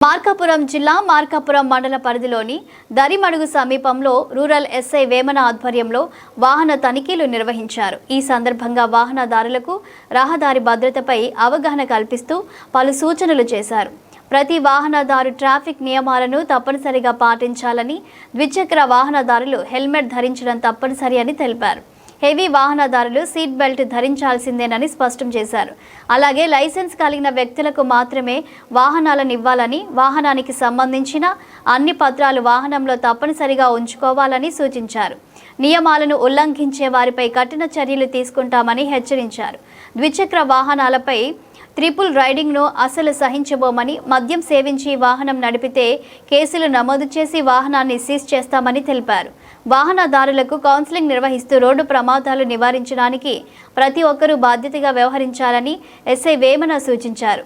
మార్కాపురం జిల్లా మార్కాపురం మండల పరిధిలోని దరిమడుగు సమీపంలో రూరల్ ఎస్ఐ వేమన ఆధ్వర్యంలో వాహన తనిఖీలు నిర్వహించారు. ఈ సందర్భంగా వాహనదారులకు రహదారి భద్రతపై అవగాహన కల్పిస్తూ పలు సూచనలు చేశారు. ప్రతి వాహనదారు ట్రాఫిక్ నియమాలను తప్పనిసరిగా పాటించాలని, ద్విచక్ర వాహనదారులు హెల్మెట్ ధరించడం తప్పనిసరి అని తెలిపారు. హెవీ వాహనదారులు సీట్ బెల్ట్ ధరించాల్సిందేనని స్పష్టం చేశారు. అలాగే లైసెన్స్ కలిగిన వ్యక్తులకు మాత్రమే వాహనాలను ఇవ్వాలని, వాహనానికి సంబంధించిన అన్ని పత్రాలు వాహనంలో తప్పనిసరిగా ఉంచుకోవాలని సూచించారు. నియమాలను ఉల్లంఘించే వారిపై కఠిన చర్యలు తీసుకుంటామని హెచ్చరించారు. ద్విచక్ర వాహనాలపై ట్రిపుల్ రైడింగ్ను అసలు సహించబోమని, మద్యం సేవించి వాహనం నడిపితే కేసులు నమోదు చేసి వాహనాన్ని సీజ్ చేస్తామని తెలిపారు. వాహనదారులకు కౌన్సిలింగ్ నిర్వహిస్తూ రోడ్డు ప్రమాదాలు నివారించడానికి ప్రతి ఒక్కరూ బాధ్యతగా వ్యవహరించాలని ఎస్ఐ వేమన సూచించారు.